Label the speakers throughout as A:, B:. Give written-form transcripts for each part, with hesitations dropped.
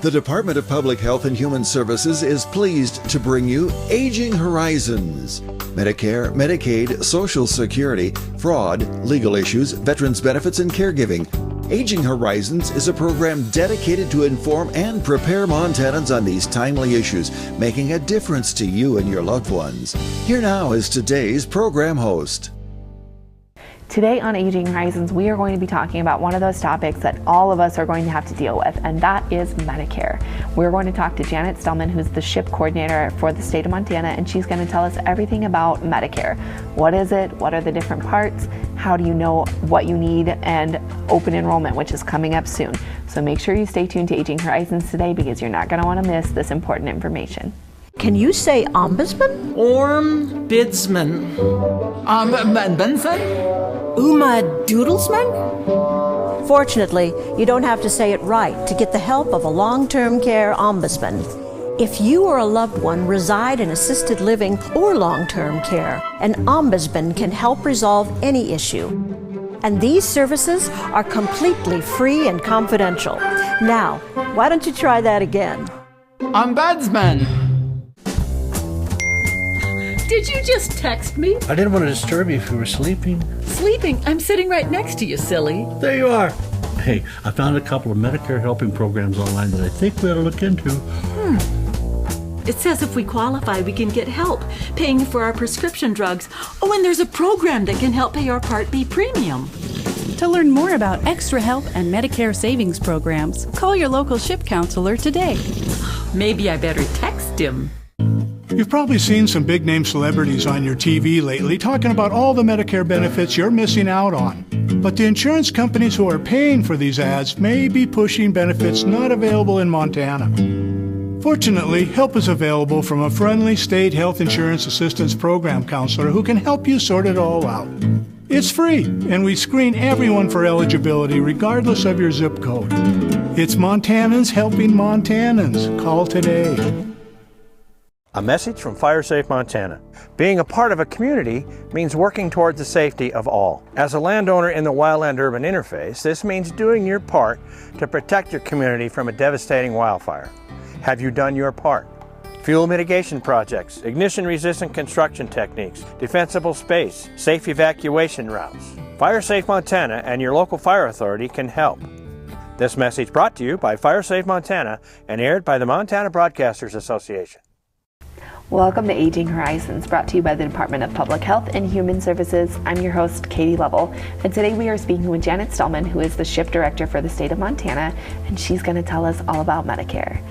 A: The Department of Public Health and Human Services is pleased to bring you Aging Horizons. Medicare, Medicaid, Social Security, fraud, legal issues, veterans benefits, and caregiving. Aging Horizons is a program dedicated to inform and prepare Montanans on these timely issues, making a difference to you and your loved ones. Here now is today's program host.
B: Today on Aging Horizons, we are going to be talking about one of those topics that all of us are going to have to deal with, and that is Medicare. We're going to talk to Janet Stellman, who's the SHIP coordinator for the state of Montana, and she's going to tell us everything about Medicare. What is it? What are the different parts? How do you know what you need? And open enrollment, which is coming up soon. So make sure you stay tuned to Aging Horizons today, because you're not going to want to miss this important information.
C: Can you say ombudsman?
D: Ombudsman. Benson?
C: Uma Doodlesman? Fortunately, you don't have to say it right to get the help of a long-term care ombudsman. If you or a loved one reside in assisted living or long-term care, an ombudsman can help resolve any issue. And these services are completely free and confidential. Now, why don't you try that again?
D: Ombudsman.
E: Did you just text me?
F: I didn't want to disturb you if you were sleeping.
E: Sleeping? I'm sitting right next to you, silly.
F: There you are. Hey, I found a couple of Medicare helping programs online that I think we ought to look into.
E: It says if we qualify, we can get help paying for our prescription drugs. Oh, and there's a program that can help pay our Part B premium.
G: To learn more about extra help and Medicare savings programs, call your local SHIP counselor today.
E: Maybe I better text him.
H: You've probably seen some big-name celebrities on your TV lately talking about all the Medicare benefits you're missing out on. But the insurance companies who are paying for these ads may be pushing benefits not available in Montana. Fortunately, help is available from a friendly state health insurance assistance program counselor who can help you sort it all out. It's free, and we screen everyone for eligibility regardless of your zip code. It's Montanans helping Montanans. Call today.
I: A message from FireSafe Montana. Being a part of a community means working towards the safety of all. As a landowner in the wildland-urban interface, this means doing your part to protect your community from a devastating wildfire. Have you done your part? Fuel mitigation projects, ignition-resistant construction techniques, defensible space, safe evacuation routes. FireSafe Montana and your local fire authority can help. This message brought to you by FireSafe Montana and aired by the Montana Broadcasters Association.
B: Welcome to Aging Horizons, brought to you by the Department of Public Health and Human Services. I'm your host, Katie Lovell, and today we are speaking with Janet Stellman, who is the SHIP director for the state of Montana, and she's going to tell us all about Medicare.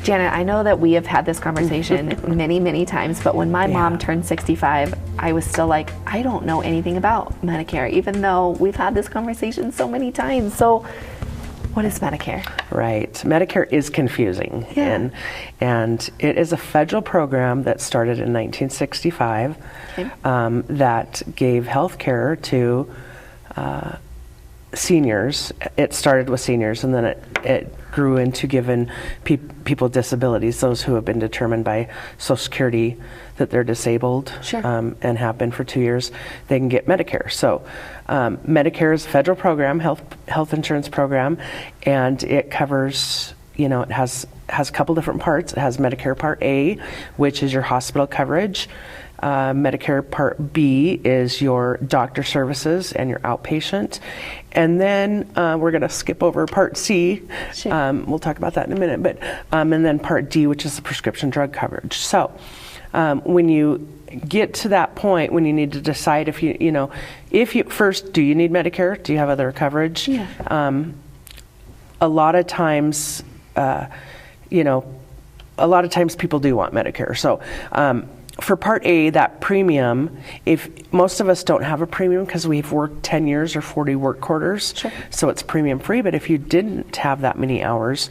B: Janet, I know that we have had this conversation many, many times, but when my mom turned 65, I was still like, I don't know anything about Medicare, even though we've had this conversation so many times. So what is Medicare?
J: Right. Medicare is confusing. And it is a federal program that started in 1965 that gave health care to seniors. It started with seniors, and then it grew into giving people with disabilities, those who have been determined by Social Security that they're disabled and have been for 2 years, they can get Medicare. So Medicare is a federal program, health insurance program, and it covers, it has a couple different parts. It has Medicare Part A, which is your hospital coverage. Medicare Part B is your doctor services and your outpatient. And then we're going to skip over Part C. We'll talk about that in a minute. But and then Part D, which is the prescription drug coverage. So when you get to that point, when you need to decide if you first, do you need Medicare? Do you have other coverage? A lot of times, people do want Medicare. So for Part A, that premium, if most of us don't have a premium because we've worked 10 years or 40 work quarters, so it's premium free. But if you didn't have that many hours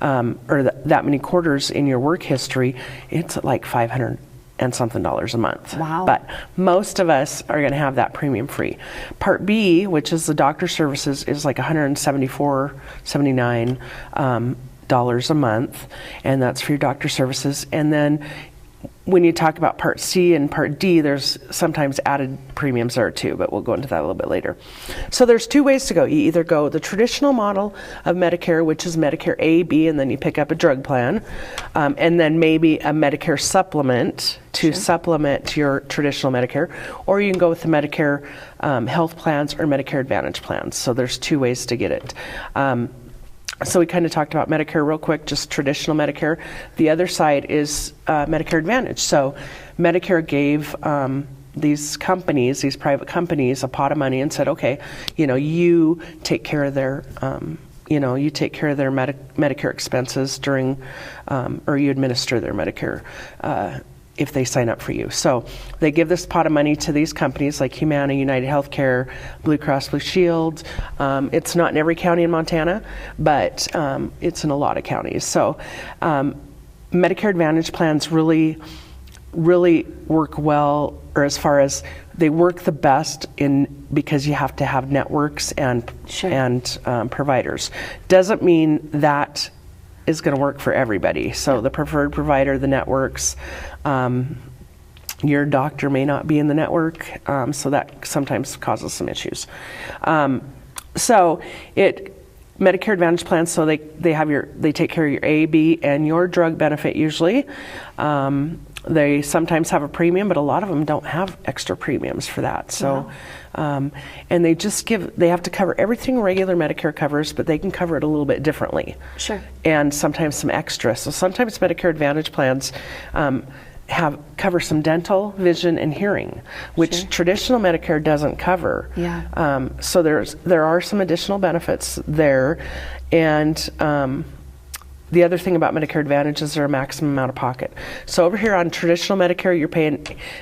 J: or that many quarters in your work history, it's like $500 and something a month.
B: Wow.
J: But most of us are going to have that premium free. Part B, which is the doctor services, is like $174.79 a month, and that's for your doctor services. And then when you talk about Part C and Part D, there's sometimes added premiums there too, but we'll go into that a little bit later. So there's two ways to go. You either go the traditional model of Medicare, which is Medicare A, B, and then you pick up a drug plan, and then maybe a Medicare supplement to supplement your traditional Medicare, or you can go with the Medicare health plans or Medicare Advantage plans. So there's two ways to get it. So we kind of talked about Medicare real quick, just traditional Medicare. The other side is Medicare Advantage. So Medicare gave these companies, these private companies, a pot of money and said, okay, you take care of their, you take care of their Medicare expenses during, or you administer their Medicare if they sign up for you. So they give this pot of money to these companies like Humana, United Healthcare, Blue Cross Blue Shield. It's not in every county in Montana, but it's in a lot of counties. So Medicare Advantage plans really work well, or as far as they work the best because you have to have networks and providers. Doesn't mean that is going to work for everybody. So the preferred provider, the networks, your doctor may not be in the network, so that sometimes causes some issues. So Medicare Advantage plans, so they take care of your A, B, and your drug benefit usually. They sometimes have a premium, but a lot of them don't have extra premiums for that. So, and they have to cover everything regular Medicare covers, but they can cover it a little bit differently. Sure. And sometimes some extra. So sometimes Medicare Advantage plans cover some dental, vision, and hearing, which traditional Medicare doesn't cover. Yeah. So there are some additional benefits there, and the other thing about Medicare Advantage is there a maximum out of pocket. So over here on traditional Medicare,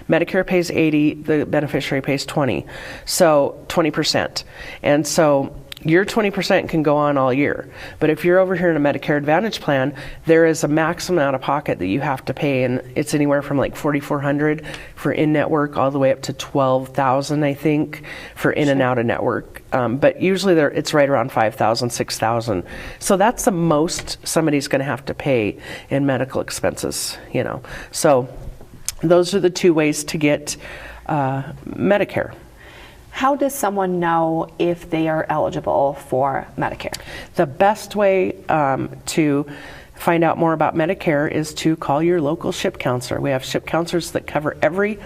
J: Medicare pays 80, the beneficiary pays 20, so 20%. And so your 20% can go on all year. But if you're over here in a Medicare Advantage plan, there is a maximum out of pocket that you have to pay, and it's anywhere from like $4,400 for in-network all the way up to $12,000, I think, for in and out of network. But usually it's right around $5,000, $6,000. So that's the most somebody's going to have to pay in medical expenses, So those are the two ways to get Medicare.
B: How does someone know if they are eligible for Medicare?
J: The best way to find out more about Medicare is to call your local SHIP counselor. We have SHIP counselors that cover every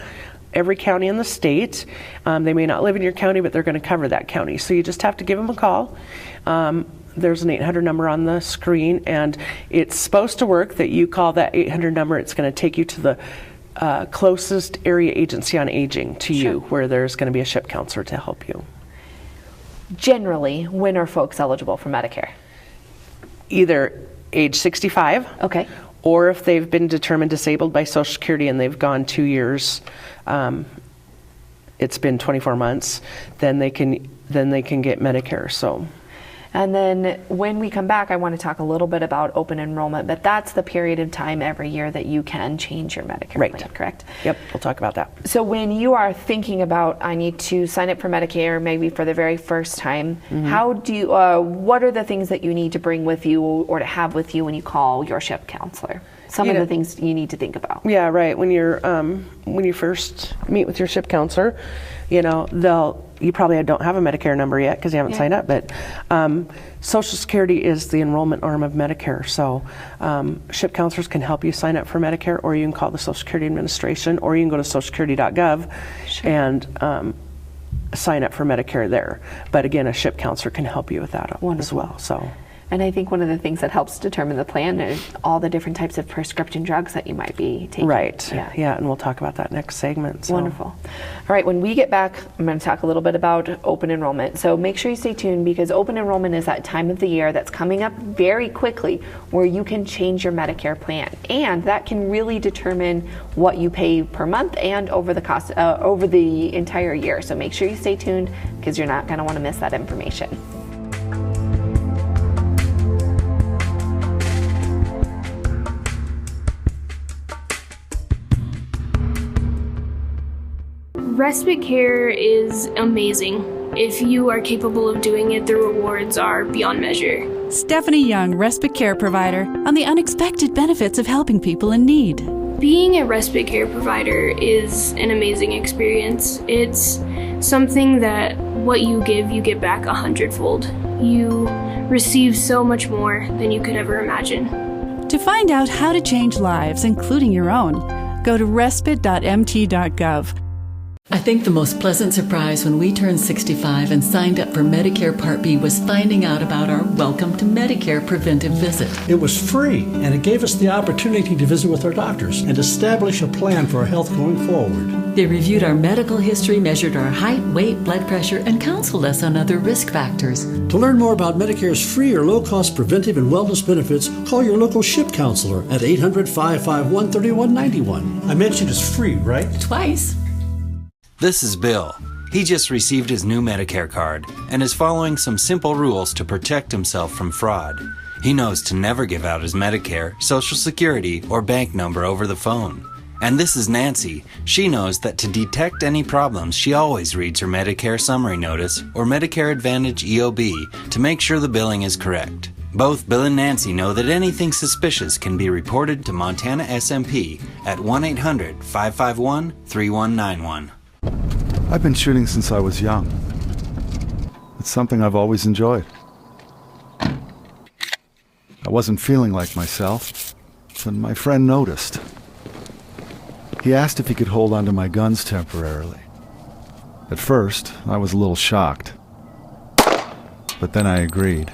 J: county in the state. They may not live in your county, but they're going to cover that county. So you just have to give them a call. There's an 800 number on the screen, and it's supposed to work that you call that 800 number. It's going to take you to the closest area agency on aging to you, where there's going to be a SHIP counselor to help you.
B: Generally, when are folks eligible for Medicare?
J: Either age 65, or if they've been determined disabled by Social Security and they've gone 2 years, it's been 24 months, then they can get Medicare. So.
B: And then when we come back, I want to talk a little bit about open enrollment, but that's the period of time every year that you can change your Medicare plan, correct?
J: Yep, we'll talk about that.
B: So when you are thinking about, I need to sign up for Medicare maybe for the very first time, how do you, what are the things that you need to bring with you or to have with you when you call your SHIP counselor? Some of the things you need to think about.
J: Yeah, right. When you first meet with your SHIP counselor, you probably don't have a Medicare number yet because you haven't signed up, but Social Security is the enrollment arm of Medicare. So SHIP counselors can help you sign up for Medicare, or you can call the Social Security Administration, or you can go to socialsecurity.gov and sign up for Medicare there. But again, a SHIP counselor can help you with that as well. So.
B: And I think one of the things that helps determine the plan is all the different types of prescription drugs that you might be taking.
J: Right. Yeah, and we'll talk about that next segment. So.
B: Wonderful. All right, when we get back, I'm going to talk a little bit about open enrollment. So make sure you stay tuned, because open enrollment is that time of the year that's coming up very quickly where you can change your Medicare plan. And that can really determine what you pay per month and over the cost over the entire year. So make sure you stay tuned, because you're not going to want to miss that information.
K: Respite care is amazing. If you are capable of doing it, the rewards are beyond measure.
G: Stephanie Young, respite care provider, on the unexpected benefits of helping people in need.
K: Being a respite care provider is an amazing experience. It's something that what you get back 100-fold. You receive so much more than you could ever imagine.
G: To find out how to change lives, including your own, go to respite.mt.gov.
E: I think the most pleasant surprise when we turned 65 and signed up for Medicare Part B was finding out about our Welcome to Medicare preventive visit.
F: It was free, and it gave us the opportunity to visit with our doctors and establish a plan for our health going forward.
E: They reviewed our medical history, measured our height, weight, blood pressure, and counseled us on other risk factors.
F: To learn more about Medicare's free or low-cost preventive and wellness benefits, call your local SHIP counselor at 800-551-3191. I mentioned it's free, right?
E: Twice.
L: This is Bill. He just received his new Medicare card and is following some simple rules to protect himself from fraud. He knows to never give out his Medicare, Social Security, or bank number over the phone. And this is Nancy. She knows that to detect any problems, she always reads her Medicare summary notice or Medicare Advantage EOB to make sure the billing is correct. Both Bill and Nancy know that anything suspicious can be reported to Montana SMP at 1-800-551-3191.
M: I've been shooting since I was young. It's something I've always enjoyed. I wasn't feeling like myself, when my friend noticed. He asked if he could hold onto my guns temporarily. At first, I was a little shocked, but then I agreed.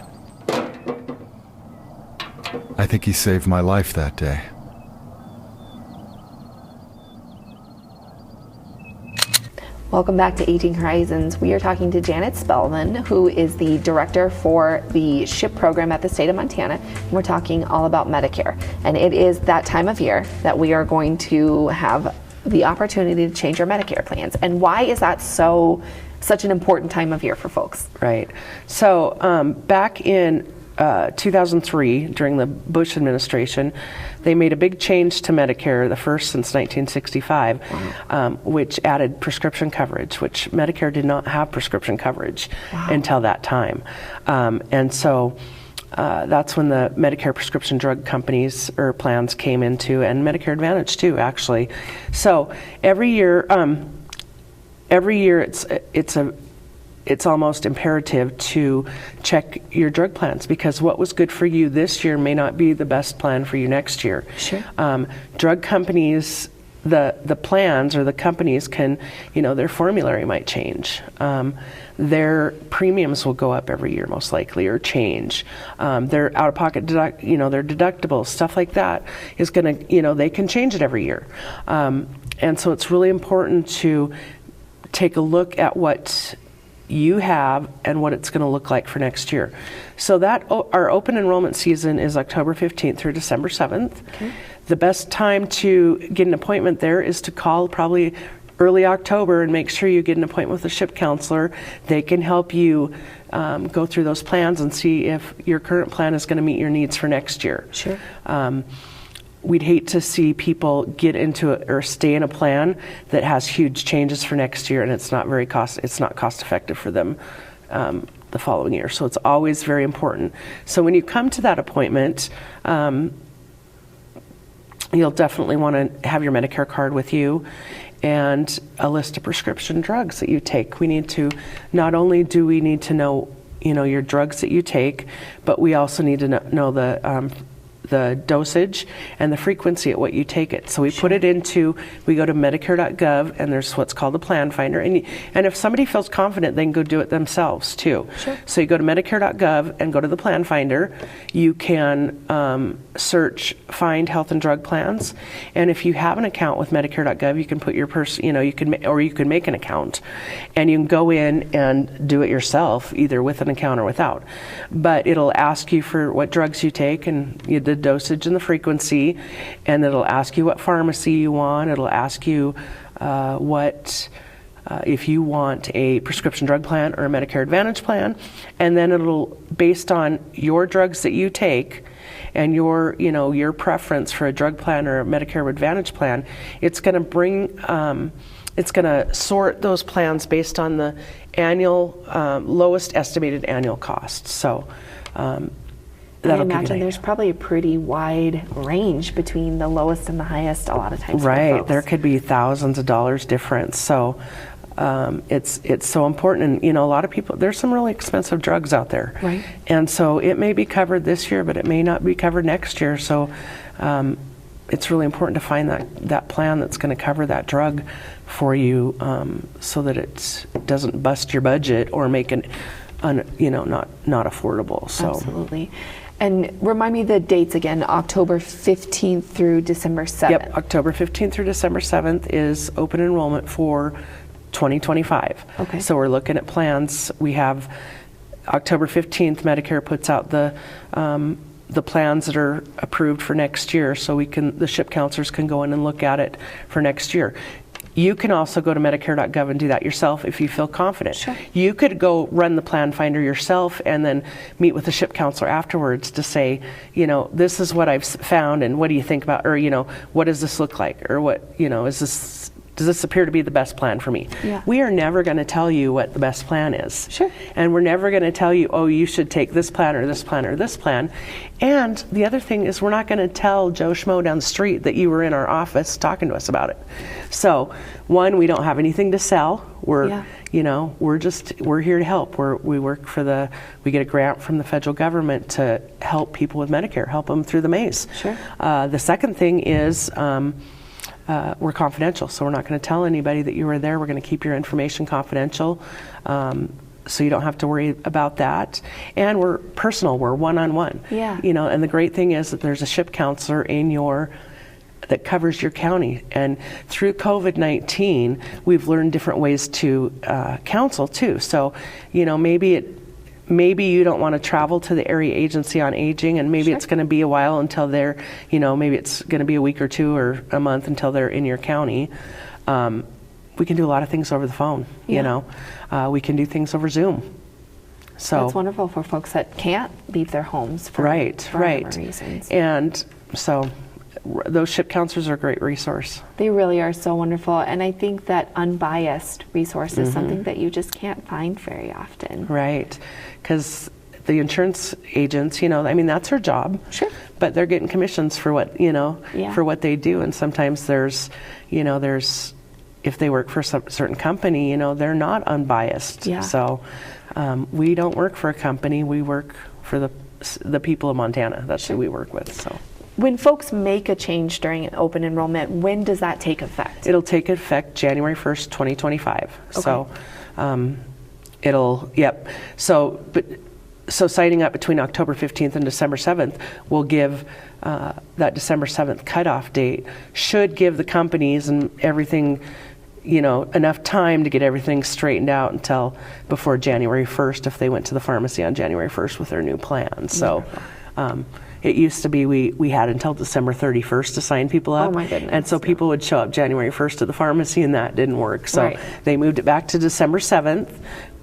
M: I think he saved my life that day.
B: Welcome back to Aging Horizons. We are talking to Janet Spellman, who is the director for the SHIP program at the state of Montana. And we're talking all about Medicare. And it is that time of year that we are going to have the opportunity to change our Medicare plans. And why is that such an important time of year for folks?
J: Right. So back in 2003, during the Bush administration, they made a big change to Medicare, the first since 1965, which added prescription coverage, which Medicare did not have prescription coverage until that time. And so that's when the Medicare prescription drug companies or plans came into, and Medicare Advantage too, actually. So every year it's almost imperative to check your drug plans, because what was good for you this year may not be the best plan for you next year.
B: Sure.
J: Drug companies, the plans or the companies can, their formulary might change. Their premiums will go up every year most likely, or change. Their out-of-pocket their deductibles, stuff like that is going to, they can change it every year. And so it's really important to take a look at what you have and what it's going to look like for next year. So that our open enrollment season is October 15th through December 7th. Okay. The best time to get an appointment there is to call probably early October and make sure you get an appointment with a SHIP counselor. They can help you go through those plans and see if your current plan is going to meet your needs for next year.
B: Sure.
J: We'd hate to see people get into it or stay in a plan that has huge changes for next year, and it's not cost effective for them the following year. So it's always very important. So when you come to that appointment, you'll definitely want to have your Medicare card with you and a list of prescription drugs that you take. Not only do we need to know, your drugs that you take, but we also need to know the dosage and the frequency at what you take it. So we put it we go to Medicare.gov, and there's what's called a plan finder. And if somebody feels confident, they can go do it themselves too.
B: Sure.
J: So you go to Medicare.gov and go to the plan finder. You can search find health and drug plans. And if you have an account with Medicare.gov, you can put your you can make an account, and you can go in and do it yourself, either with an account or without. But it'll ask you for what drugs you take and the dosage and the frequency, and it'll ask you what pharmacy you want. It'll ask you if you want a prescription drug plan or a Medicare Advantage plan, and then it'll, based on your drugs that you take and your preference for a drug plan or a Medicare Advantage plan, it's going to sort those plans based on the annual lowest estimated annual cost. So
B: I imagine there's probably a pretty wide range between the lowest and the highest a lot of times.
J: Right, there could be thousands of dollars difference. So it's so important. And a lot of people, there's some really expensive drugs out there.
B: Right.
J: And so it may be covered this year, but it may not be covered next year. So it's really important to find that plan that's going to cover that drug for you, so that it doesn't bust your budget or make it not affordable. So
B: absolutely. And remind me the dates again. October 15th through December 7th.
J: Yep, October 15th through December 7th is open enrollment for 2025.
B: Okay.
J: So we're looking at plans. We have October 15th, Medicare puts out the plans that are approved for next year, so the SHIP counselors can go in and look at it for next year. You can also go to Medicare.gov and do that yourself if you feel confident.
B: Sure.
J: You could go run the plan finder yourself and then meet with the SHIP counselor afterwards to say, this is what I've found and what do you think about, or, what does this look like? Or what, does this appear to be the best plan for me?
B: Yeah.
J: We are never going to tell you what the best plan is.
B: Sure.
J: And we're never going to tell you, oh, you should take this plan or this plan or this plan. And the other thing is we're not going to tell Joe Schmo down the street that you were in our office talking to us about it. So, one, we don't have anything to sell. We're here to help. We get a grant from the federal government to help people with Medicare, help them through the maze.
B: Sure.
J: The second thing is, we're confidential, so we're not going to tell anybody that you were there. We're going to keep your information confidential, so you don't have to worry about that. And we're personal. We're one-on-one.
B: Yeah.
J: And the great thing is that there's a SHIP counselor that covers your county. And through COVID-19, we've learned different ways to counsel too. So, maybe you don't want to travel to the area agency on aging, and maybe it's going to be a while until they're, maybe it's going to be a week or two or a month until they're in your county. We can do a lot of things over the phone, we can do things over Zoom. So
B: that's wonderful for folks that can't leave their homes for whatever reasons.
J: And so those SHIP counselors are a great resource.
B: They really are so wonderful, and I think that unbiased resource is something that you just can't find very often.
J: Right, because the insurance agents, that's their job.
B: Sure.
J: But they're getting commissions for what, for what they do, and sometimes there's if they work for a certain company, they're not unbiased.
B: Yeah.
J: So we don't work for a company. We work for the people of Montana. That's who we work with. So.
B: When folks make a change during open enrollment, when does that take effect?
J: It'll take effect January 1st, 2025.
B: Okay.
J: So So signing up between October 15th and December 7th will give that December 7th cutoff date, should give the companies and everything, enough time to get everything straightened out until before January 1st if they went to the pharmacy on January 1st with their new plan. So it used to be we had until December 31st to sign people up.
B: Oh my goodness.
J: And so people would show up January 1st to the pharmacy, and that didn't work. So they moved it back to December 7th.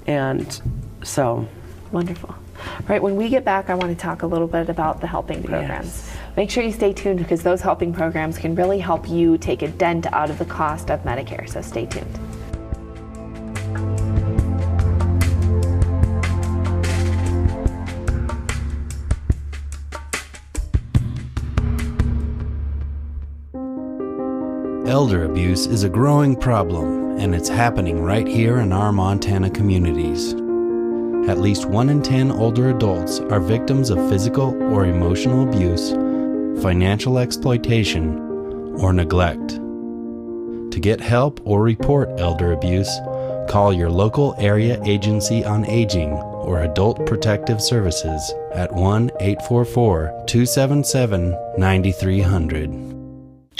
J: And so.
B: Wonderful. All right, when we get back, I want to talk a little bit about the helping programs.
J: Yes.
B: Make sure you stay tuned, because those helping programs can really help you take a dent out of the cost of Medicare. So stay tuned.
L: Elder abuse is a growing problem, and it's happening right here in our Montana communities. At least 1 in 10 older adults are victims of physical or emotional abuse, financial exploitation, or neglect. To get help or report elder abuse, call your local area agency on aging or Adult Protective Services at 1-844-277-9300.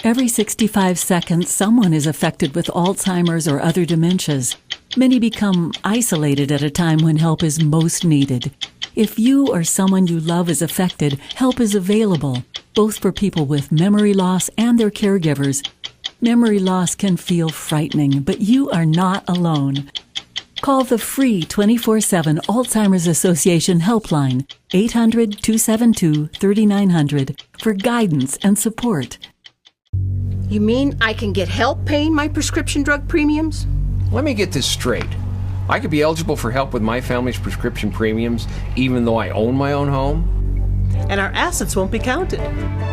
E: Every 65 seconds, someone is affected with Alzheimer's or other dementias. Many become isolated at a time when help is most needed. If you or someone you love is affected, help is available, both for people with memory loss and their caregivers. Memory loss can feel frightening, but you are not alone. Call the free 24/7 Alzheimer's Association helpline, 800-272-3900, for guidance and support.
N: You mean I can get help paying my prescription drug premiums?
O: Let me get this straight. I could be eligible for help with my family's prescription premiums even though I own my own home?
P: and our assets won't be counted.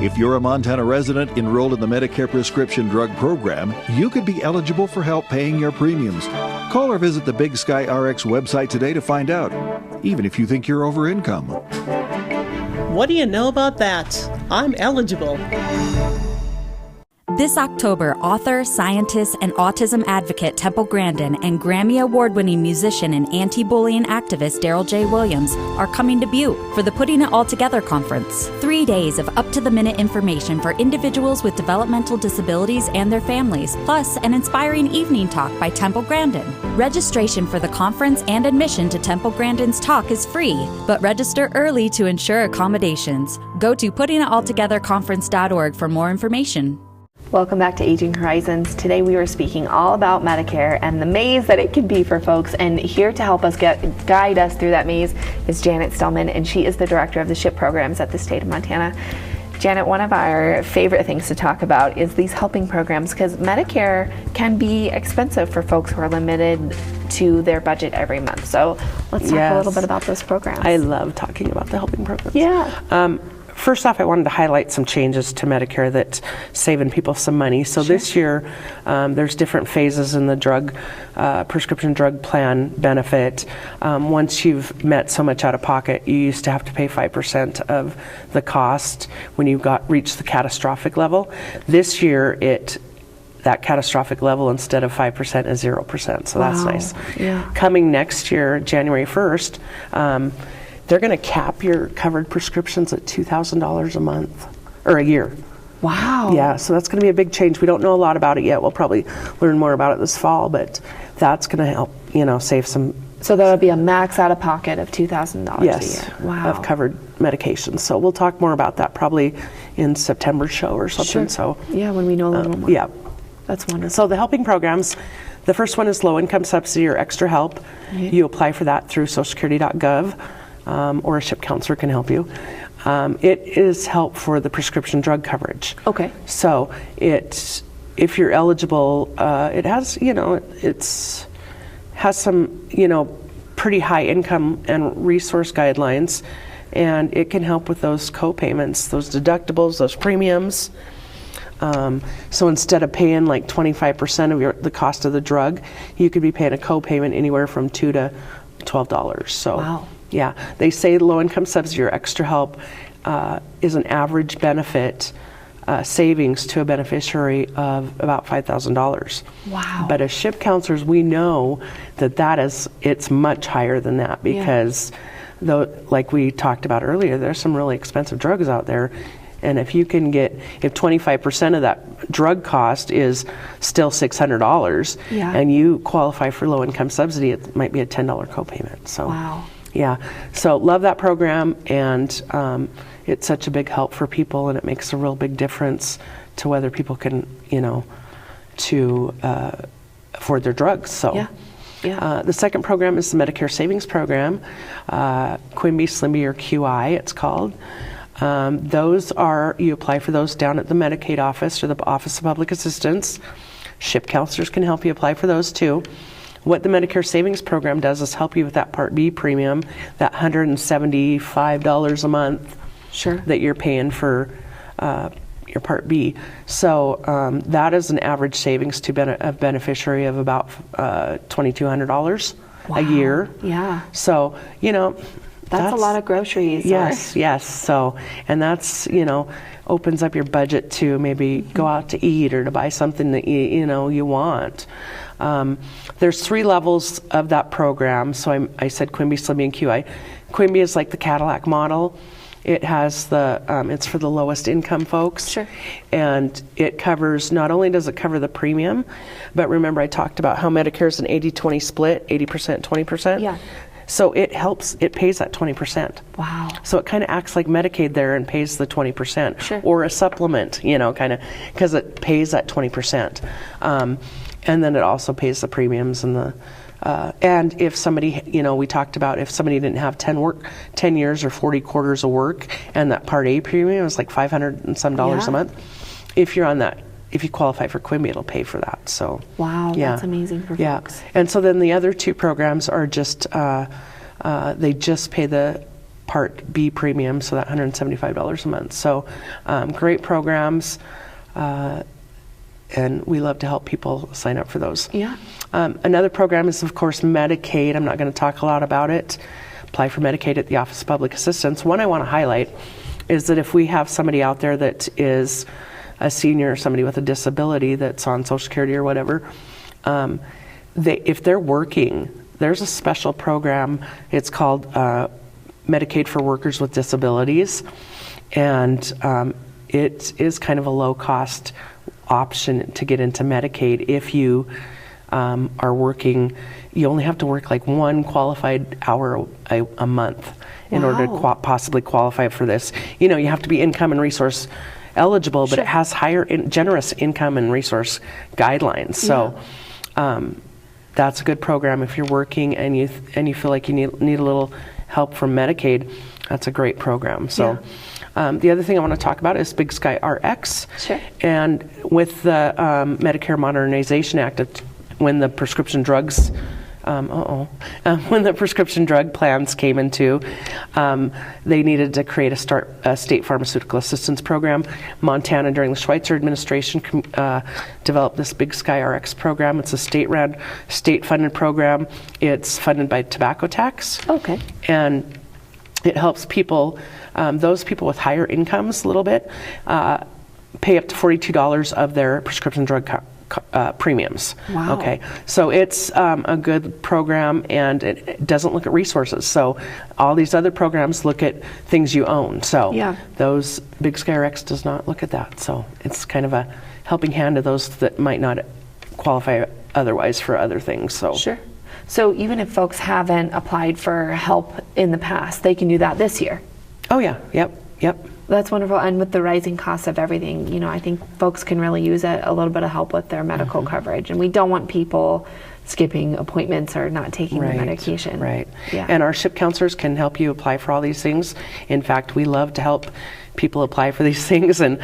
A: If you're a Montana resident enrolled in the Medicare prescription drug program, you could be eligible for help paying your premiums. Call or visit the Big Sky RX website today to find out, even if you think you're over income.
P: What do you know about that? I'm eligible.
Q: This October, author, scientist, and autism advocate Temple Grandin and Grammy Award-winning musician and anti-bullying activist Daryl J. Williams are coming to Butte for the Putting It All Together conference. 3 days of up-to-the-minute information for individuals with developmental disabilities and their families, plus an inspiring evening talk by Temple Grandin. Registration for the conference and admission to Temple Grandin's talk is free, but register early to ensure accommodations. Go to puttingitalltogetherconference.org for more information.
B: Welcome back to Aging Horizons. Today we are speaking all about Medicare and the maze that it can be for folks. And here to help us guide us through that maze is Janet Stellman, and she is the director of the SHIP programs at the state of Montana. Janet, one of our favorite things to talk about is these helping programs, because Medicare can be expensive for folks who are limited to their budget every month. So let's talk a little bit about those programs.
J: I love talking about the helping programs.
B: Yeah.
J: First off, I wanted to highlight some changes to Medicare that's saving people some money. So this year, there's different phases in the prescription drug plan benefit. Once you've met so much out of pocket, you used to have to pay 5% of the cost when you reached the catastrophic level. This year, that catastrophic level instead of 5% is 0%. So that's nice.
B: Yeah.
J: Coming next year, January 1st, they're going to cap your covered prescriptions at $2,000 a month or a year.
B: Wow.
J: Yeah, so that's going to be a big change. We don't know a lot about it yet. We'll probably learn more about it this fall, but that's going to help, save some.
B: So that would be a max out of pocket of $2,000 a year. Wow.
J: Of covered medications. So we'll talk more about that probably in September's show or something.
B: Sure.
J: So
B: yeah, when we know a little more.
J: Yeah.
B: That's wonderful.
J: So the helping programs, the first one is low income subsidy or extra help.
B: Right.
J: You apply for that through socialsecurity.gov. Or a SHIP counselor can help you. It is help for the prescription drug coverage.
B: Okay.
J: So if you're eligible, it has, it's has some, pretty high income and resource guidelines, and it can help with those co-payments, those deductibles, those premiums. So instead of paying like 25% of the cost of the drug, you could be paying a co-payment anywhere from $2 to $12. So.
B: Wow.
J: Yeah, they say low-income subsidy or extra help is an average benefit savings to a beneficiary of about $5,000.
B: Wow.
J: But as SHIP counselors, we know it's much higher than that because, like we talked about earlier, there's some really expensive drugs out there. And if 25% of that drug cost is still $600 and you qualify for low-income subsidy, it might be a $10 copayment. So.
B: Wow.
J: Yeah, so love that program, and it's such a big help for people, and it makes a real big difference to whether people can, to afford their drugs. So, the second program is the Medicare Savings Program, Quimby, SLIMBY, or QI, it's called. You apply for those down at the Medicaid office or the Office of Public Assistance. SHIP counselors can help you apply for those too. What the Medicare Savings Program does is help you with that Part B premium, that $175 a month that you're paying for your Part B. So that is an average savings to a beneficiary of about $2,200 a year.
B: Yeah.
J: So,
B: that's a lot of groceries.
J: Yes. So, and that's, opens up your budget to maybe go out to eat or to buy something that you want. There's 3 levels of that program. So I said Quimby, SLIMBY, and QI. Quimby is like the Cadillac model. It has it's for the lowest income folks.
B: Sure. And
J: it covers, not only does it cover the premium, but remember I talked about how Medicare is an 80-20 split, 80%, 20%.
B: Yeah.
J: So it pays that 20%.
B: Wow.
J: So it kind of acts like Medicaid there and pays the 20%.
B: Sure.
J: Or a supplement, kind of, because it pays that 20%. And then it also pays the premiums and and if somebody, we talked about if somebody didn't have 10 years or 40 quarters of work, and that Part A premium was like $500 and some a month, if you're on that, if you qualify for Quimby, it'll pay for that. So
B: wow, that's amazing for folks.
J: And so then the other 2 programs are just they just pay the Part B premium, so that $175 a month. So great programs, and we love to help people sign up for those.
B: Yeah.
J: Another program is, of course, Medicaid. I'm not going to talk a lot about it. Apply for Medicaid at the Office of Public Assistance. One I want to highlight is that if we have somebody out there that is a senior or somebody with a disability that's on Social Security or whatever, if they're working, there's a special program. It's called Medicaid for Workers with Disabilities, and it is kind of a low-cost option to get into Medicaid. If you are working, you only have to work like one qualified hour a month in order to possibly qualify for this. You know, you have to be income and resource eligible, but it has generous income and resource guidelines. So that's a good program if you're working and you feel like you need a little help from Medicaid. That's a great program. So the other thing I want to talk about is Big Sky RX.
B: Sure.
J: And with the Medicare Modernization Act, when the prescription drugs when the prescription drug plans came into, they needed to create a state pharmaceutical assistance program. Montana, during the Schweitzer administration, developed this Big Sky RX program. It's a state-run, state-funded program. It's funded by tobacco tax.
B: Okay.
J: And it helps people, those people with higher incomes a little bit, pay up to $42 of their prescription drug premiums.
B: Wow.
J: Okay, so it's a good program, and it doesn't look at resources. So all these other programs look at things you own. So those Big Sky RX does not look at that. So it's kind of a helping hand to those that might not qualify otherwise for other things. So
B: sure. So even if folks haven't applied for help in the past, they can do that this year.
J: Oh yeah. Yep.
B: That's wonderful. And with the rising cost of everything, you know, I think folks can really use a little bit of help with their medical coverage. And we don't want people skipping appointments or not taking the medication.
J: Right.
B: Yeah.
J: And our SHIP counselors can help you apply for all these things. In fact, we love to help people apply for these things and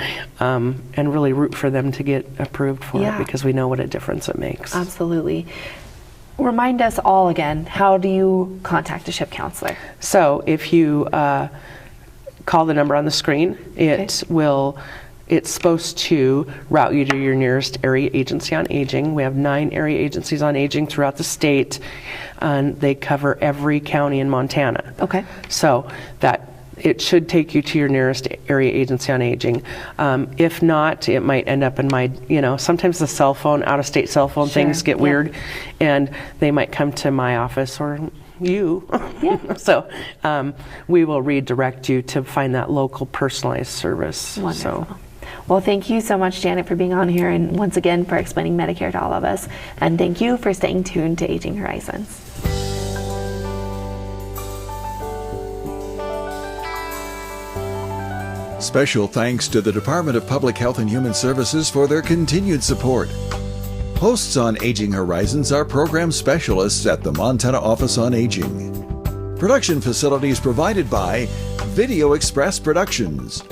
J: really root for them to get approved for it, because we know what a difference it makes.
B: Absolutely. Remind us all again, how do you contact a SHIP counselor?
J: So if you call the number on the screen, it's supposed to route you to your nearest area agency on aging. We have 9 area agencies on aging throughout the state, and they cover every county in Montana.
B: Okay.
J: So that it should take you to your nearest area agency on aging. If not, it might end up in my, sometimes the cell phone, out-of-state cell phone things get weird, and they might come to my office or you. So we will redirect you to find that local personalized service.
B: Wonderful. Well, thank you so much, Janet, for being on here, and once again for explaining Medicare to all of us. And thank you for staying tuned to Aging Horizons.
A: Special thanks to the Department of Public Health and Human Services for their continued support. Hosts on Aging Horizons are program specialists at the Montana Office on Aging. Production facilities provided by Video Express Productions.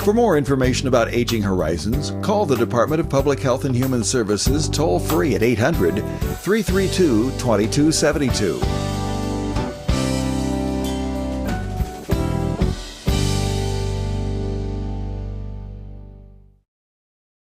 A: For more information about Aging Horizons, call the Department of Public Health and Human Services toll-free at 800-332-2272.